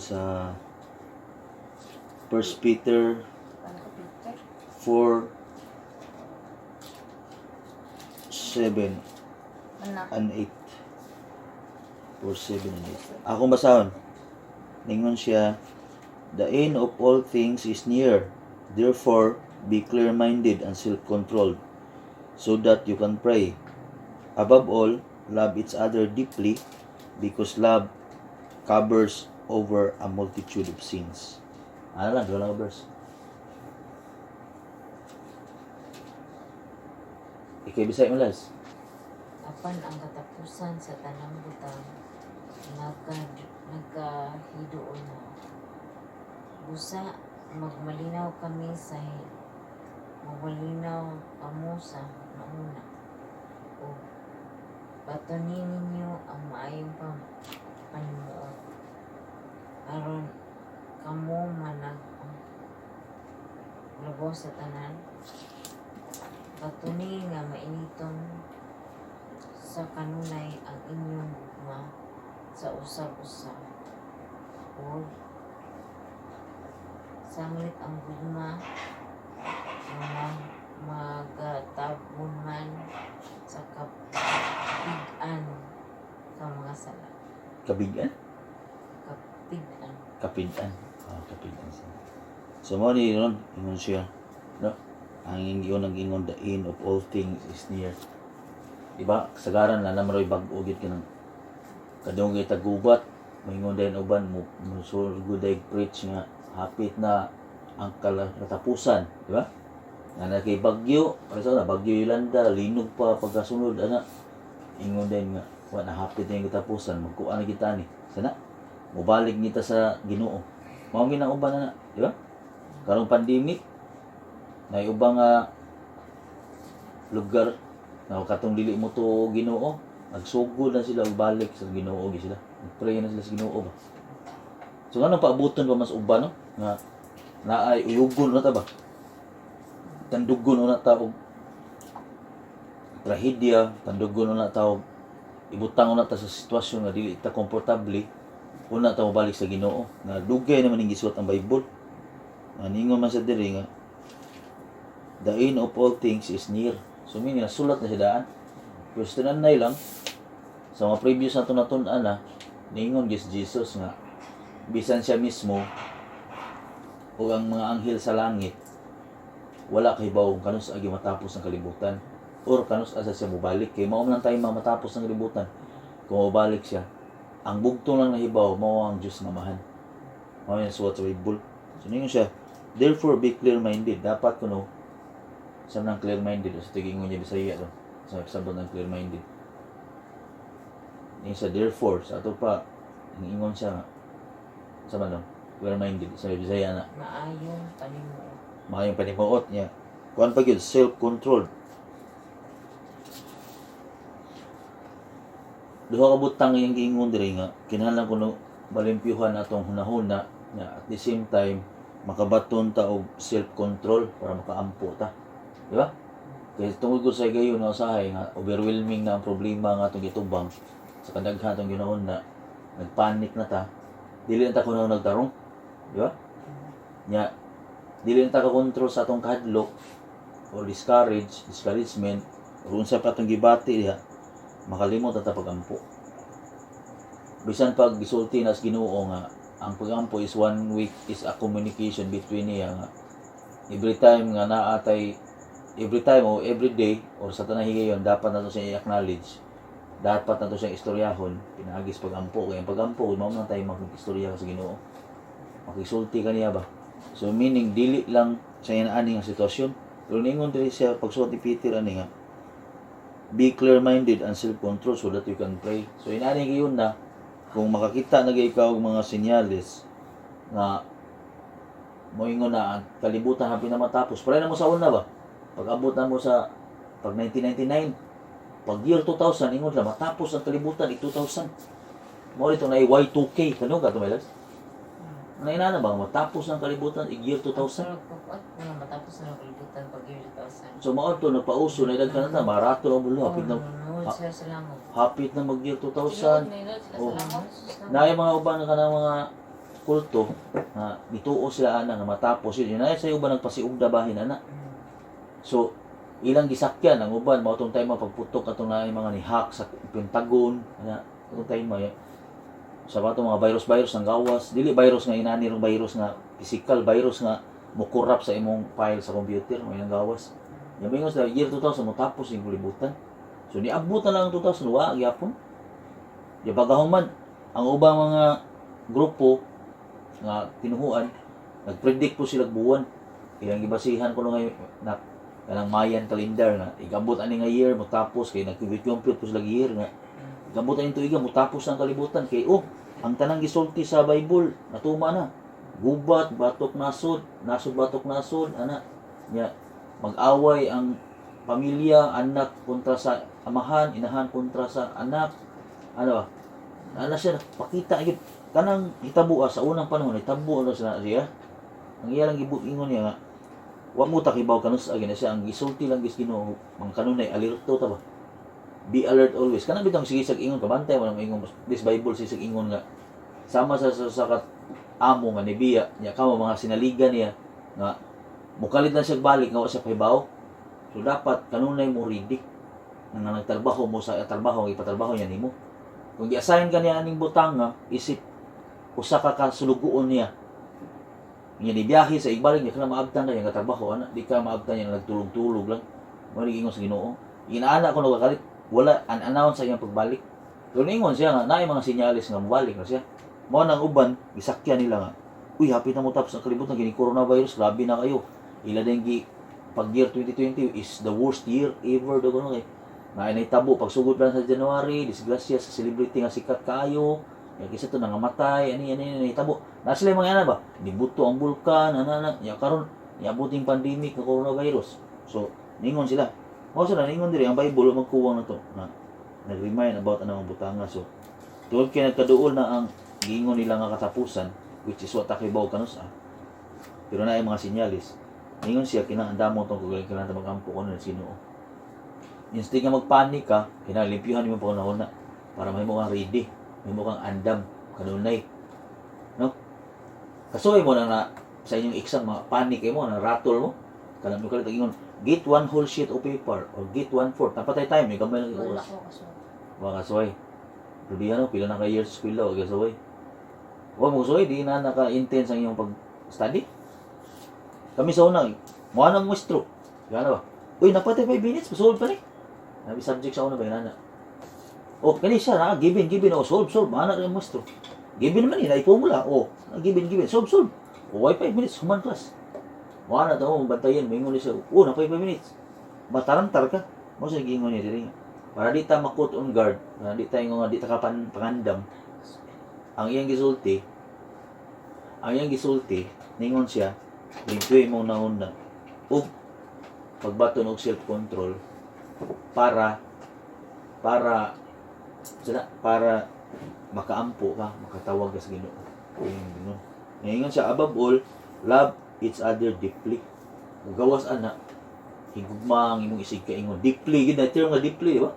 sa First Peter Ano ka, Peter? 4:7 Anak. and 8. 4:7 and 8. Akong basahon. Ningon siya, the end of all things is near. Therefore, be clear-minded and self-controlled, so that you can pray. Above all, love each other deeply, because love covers over a multitude of sins. Ano lang, doon lang verse. Ikay bisay mo, Laz. Apan ang katapusan sa tanang butang nagkahidoon na. Busa magmalinaw kami sa magmalinaw kamo sa nauna. O batonin ninyo ang maayong panimuot. Aron kamo manag labaw sa tanan. Batuni nga mainitong sa kanunay ang inyong gugma sa usab-usab. O sanglit ang gugma nga magatabon man sa kapigan sa mga sala. Kabigan? Kapigan. Kapidan. Kapidan siya. So, mo ni yun, ingon siya. No? Ang ingon nag-ingon, the end of all things is near. Diba? Kasagaran na naman rin bag-ugit ka ng kadung tagubat. Maingon din uban mo surgod ay preach nga hapit na ang katapusan. Diba? Nga na kay Bagyo. Kasi na, Bagyo Yolanda, linog pa pagkasunod. Ingon din nga, na hapit na yung katapusan. Magkuha na kita ni. Sana? Mubalik kita sa Ginoo. Mao ginang uban na, di ba? Karong pandemic na ubang lugar na katong dili mo to Ginoo, nagsugod na sila balik sa Ginoo gi sila. Nagpray na sila sa Ginoo ba. So anong paabuton pa mas uban no? Nga naay uyugon na ta ba? Tandugon na ta og trahedya, tandugon na ta og ibutang na ta sa sitwasyon nga dili ta komportable. Una ta mabalik sa Ginoo nga dugay naman ning gisuot ang Bible. Ningon man sa diri nga the end of all things is near. So meaning nasulat na sa daan. Pero tinanay lang sa mga previous na tunatun-an na ningon Jesus nga bisan siya mismo o ang mga anghel sa langit wala kay bawong kanus agi matapos ang kalibutan or kanus asa siya mobalik kay mao man tayo matapos ang kalibutan kung mobalik siya. Ang bugtong lang nahibaw, mao ang Diyos nga mahan. Mao yung suwat sa Bible. So, ningon siya, therefore, be clear-minded. Dapat kuno, sa nang clear-minded. Sa tigingon niya Bisaya, no? Sa sabot ng clear-minded. Ningon siya, therefore, sa ato pa, ningon siya, sa man, no? Clear-minded. Sa Bisaya na. Maayong panimuot. Maayong panimuot niya. Kuhan pa yun, self-controlled. Duha ka butang yung giingon diri nga kinahanglan kuno balimpyuhan atong hunahuna nga at the same time makabaton ta og self-control para makaampo ta. Di ba? Kaya tungod ko sa gayon na usahay nga overwhelming na ang problema nga atong gitubang sa kadaghan atong ginoon na nagpanik na ta. Dili na ta kuno nagtarong. Di ba? Nya dili na ta ka control sa atong kahadlok or discouragement or unsa pa atong gibati diha. Makalimot at pagampo. Bisan pag gisulti nas Ginoo nga ang pagampo is one week is a communication between niya nga every time nga naatay every time o every day or sa tanang higayon dapat nato siya i-acknowledge. Dapat nato siya istoryahon pinaagis pagampo kay ang pagampo mao man tayo mag-istorya sa Ginoo. Makisulti kaniya ba? So meaning dili lang sa ani nga sitwasyon. Pero ningon diri siya pagsuot ni Peter ani nga be clear-minded and self-control so that you can pray. So, inani yun na, kung makakita na ikaw mga senyales na moingon na ang kalibutan hapin na matapos. Pare na mo sa una ba? Pag abot na mo sa pag 1999, pag year 2000, ingon lang, matapos ang kalibutan, 2000. Mo ito na Y2K. Kano ka tumilas? Nainana ba? Matapos ang kalibutan, year 2000. Matapos na kalibutan pag year 2000. So, mga ito, nagpauso, nailagkan na marato na mulo. Hapit na mag year 2000. Oh. Na yung mga uban ka ng mga kulto nga bituo sila ana nga matapos yun na sa uban nagpasiugda bahin ana. So ilang gisakyan ang uban mao tong time pagputok atong naay mga ni hack sa Pentagon ana tong time may sa bato mga virus ng gawas dili virus nga inani rong virus nga physical virus nga mukurap sa imong file sa computer may nang gawas. Yamingon sa year 2000 mo tapos yung libutan. So niabot na lang ang 2000 wa gyapon. Ya bagahuman ang ubang mga grupo nga tinuhuan nagpredict po sila buwan. Ilang gibasihan ko ngayon na kanang Mayan calendar nga igabot ani nga year mo tapos kay nag-compute po sila year nga igabot ani tuiga mo tapos ang kalibutan kay ang tanang gisulti sa Bible natuma na. Gubat, batok nasod, batok nasod, ana. Nya mag-away ang pamilya, anak kontra sa amahan, inahan kontra sa anak. Ano ba? Ana siya pakita gyud kanang hitabo sa unang panahon hitabo na siya. Ang iya lang gibuingon niya nga wa mo takibaw kanus agi na siya ang gisulti lang gis Ginoo ang kanunay alerto ta ba. Be alert always. Kana bitong sige sag ingon kabantay mo nang ingon this Bible sig ingon nga sama sa amo nga ni Biya nya kamo mga sinaligan niya nga mukalit na siya balik nga wa siya pahibaw. So dapat kanunay mo ready nga nagtrabaho mo sa trabaho ipatrabaho niya nimo. Kung gi-assign ka niya aning butang nga isip usa ka kasulugoon niya. Niya ni biyahe sa ibalik niya kana maabtan na yung trabaho ana di ka maabtan niya nagtulog-tulog lang. Mo ingon sa Ginoo. Inaana ko nagakalit wala unannounced sa iyang pagbalik. Pero ingon siya nga naay mga sinyalis nga mobalik na siya. Mo nang uban gisakyan nila nga. Uy, hapit na mo tapos ang kalibutan gini coronavirus, grabe na kayo. Ila din pag year 2020 is the worst year ever do kuno kay. Naay tabo pagsugod lang sa January, disgrasya sa celebrity nga sikat kaayo. Ya kisa to nangamatay, ani tabo. Na sila mga ana ba? Nibuto ang bulkan, ana. Ya karon niabuting pandemic ng coronavirus. So, ningon sila. Mo sila ningon diri ang Bible magkuwang na to. Na nag-remind about anang butanga. So, tuod kay nagkaduol na ang gingon nila nga katapusan, which is what takibaw kanus pero na mga sinyalis ningon siya kinaandamo tong kailangan magampo kuno ni Ginoo. Instead nga magpanik ka kinalimpyuhan mo panahon na para may mo kang ready may mo kang andam kanunay no kasuy mo na sa inyong exam panik kay mo na rattle mo kanang mo kalit ingon get one whole sheet of paper or get 1/4 napatay time may gamay lang Wala oras ko kaso. wa kasuy pero di ano pila na ka years eskwela wa kasuy. Wa mo soy di na naka-intense ang iyong pag-study. Kami sa una, mo anang muestro. Gano ba? Uy, napatay 5 minutes, solve pa ni. Nabi subject sa una ba yana. Oh, kani siya na given oh solve ana ang muestro. Given man ni na formula. Oh, given solve. Oh, why 5 minutes human class. Mo ana to bantayan mingon ni siya. Oh, na 5 minutes. Matarantar ka. Mo sa gingon ni diri. Para di ta makut on guard, para di ta nga di ta pangandam. Ang iyang gisulti, ningon siya, ligtoy mo nauna, ug pagbaton og self-control para makaampo ka, makatawag ka sa Ginoo. Ningon siya, above all, love each other deeply. Ug gawas ana, higugma ang imong isig kaingon. Deeply, gid na term nga deeply, di ba?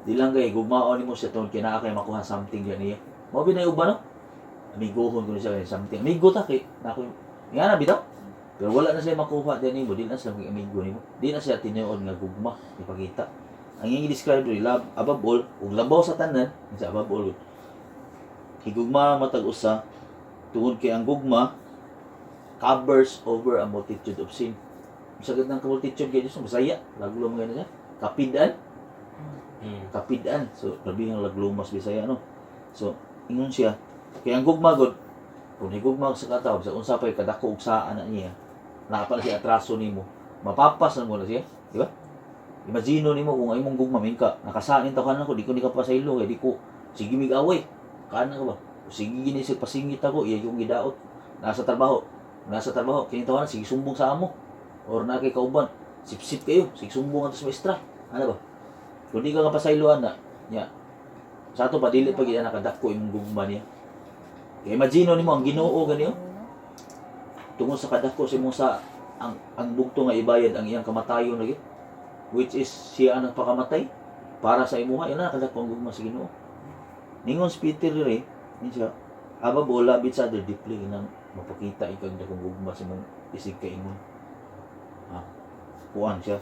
Di lang kay gugmaon nimo siya tungod kay naa kay makuha something diyan niya. Mo binay uban no? Amigohon ko siya kay something. Amigo ta kay nako. Nga na bitaw. Pero wala na siya makuha din nimo, di na siya amigo nimo. Di na siya tinuod nga gugma, ipakita. Ang iyang i-describe diri love above all, ug labaw sa tanan, sa above all. Higugma matag usa tungod kay ang gugma covers over a multitude of sin. Sagad ng multitude kay Dios Bisaya, laglo mo ganyan. Kapidan. Kapidan. So, labihang laglumas Bisaya no. So, ingon siya, kaya ang gugma god, kung higugma sa katawag, sa unsa pa'y kadako og saan na niya, nakapala siya atraso nimo, mapapas na mo na siya, di ba? Imagino nimo kung ay mong gugma, minka, nakasain ta ka na ko, di ko ni kapasaylo, di ko, sige mig-away, kana ka ba? Sige gini siya pasingit ako, iya yung gidaot, nasa trabaho, kinitawanan, sige sumbong sa amo, or na kay kauban, sip-sip kayo, sige sumbong ato sa maestra, ano ba? Kung di ka kapasayloan na, niya, sa ato pa dili pag iya nakadako imong gugma niya. Kaya imagine nimo ang Ginoo ganiyo. Tungod sa kadako sa imong sa ang bugto nga ibayad ang iyang kamatayon lagi. Which is siya ang nagpakamatay para sa imuha. Yan na nakadako ang gugma sa Ginoo. Ningon si Peter diri, siya Aba bo labit sa other deeply nang mapakita ikag dakong gugma sa mong isig kaingon. Kuan siya.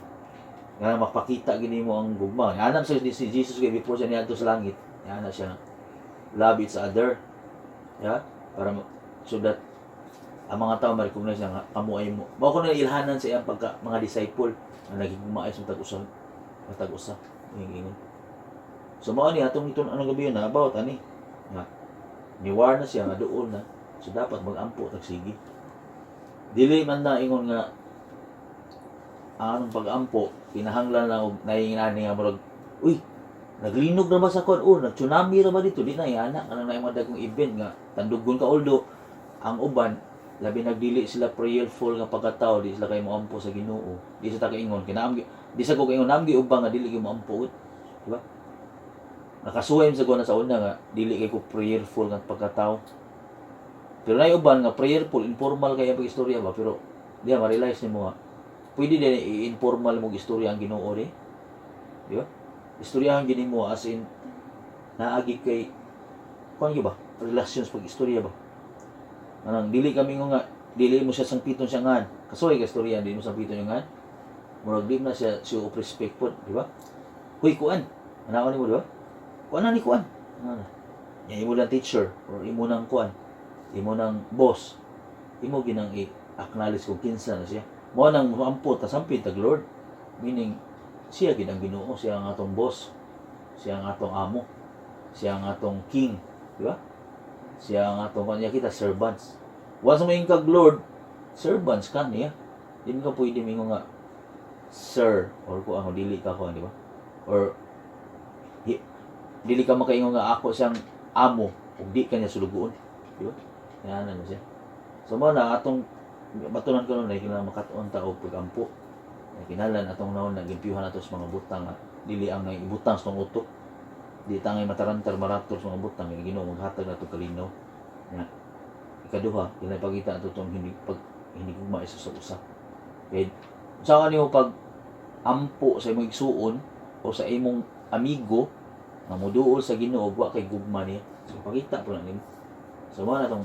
Nga mapakita gini mo ang gugma. Anak sa si Jesus kay before siya niadto sa langit. Ana siya love each other. Ya, para so that ang mga tao ma-recognize nga kamo ay mo. Mao ko na ilhanan sa iyang pagka mga disciple na naging gumaay sa tag-usa. Ingon. So mao ni atong iton anong gabi na about ani. Nga niwar na siya nga doon na. So dapat mag-ampo tagsigi. Dili man na ingon nga anong pag-ampo kinahanglan lang og naingani nga murag uy naglinog na ba sa kon nag-tsunami ra ba dito di na yana kanang naay mga dagkong event nga tandugon ka although ang uban labi nagdili sila prayerful nga pagkatao di sila kay moampo sa Ginoo di sa taga-ingon kinaam di sa ko kaingon namgi ubang nga dili kay moampo di ba nakasuway sa ko na sa una nga dili kay ko prayerful nga pagkatao pero naay uban nga prayerful informal kay ang istorya ba pero diya ma-realize nimo nga pwede din i-informal mong istorya ang Ginoo di ba istoryahan gini mo as in naagi kay kuan ba relations pag istorya ba anang dili kami nga dili mo siya sangpiton siya ngan kasoy ka istorya dili mo sangpiton yung ngan murag di na siya show of respect po di ba huy kuan anaon nimo di ba kuan ni kuan ana ya imo lang teacher or imo nang kuan imo nang boss imo ginang i-acknowledge kung kinsa na siya mo nang moampo ta sampit tag Lord meaning siya gid ang Ginoo, siya ang atong boss, siya ang atong amo, siya ang atong king, di ba? Siya ang atong kanya kita servants. Once mo kag Lord, servants ka niya. Di mo ka pwede mingo nga sir or ko ang dili ka ko, di ba? Or dili ka makaingon nga ako siyang amo ug di kanya sulugoon, di ba? Kaya na siya. So mo na atong batunan ko nun na makatuon ta og pagampo. Kinalan atong naon nagimpiyuhan nato sa mga butang dili ang ibutang sa mga utok di tangay matarantar marator sa mga butang nga Ginoo maghatag nato kalinaw nga ikaduha pinapakita nato tong hindi gugma isa sa usa kay sa kanimo pag ampo sa imong igsuon o sa imong amigo nga moduol sa Ginoo wa kay gugma niya so pakita po na nimo so mo na tong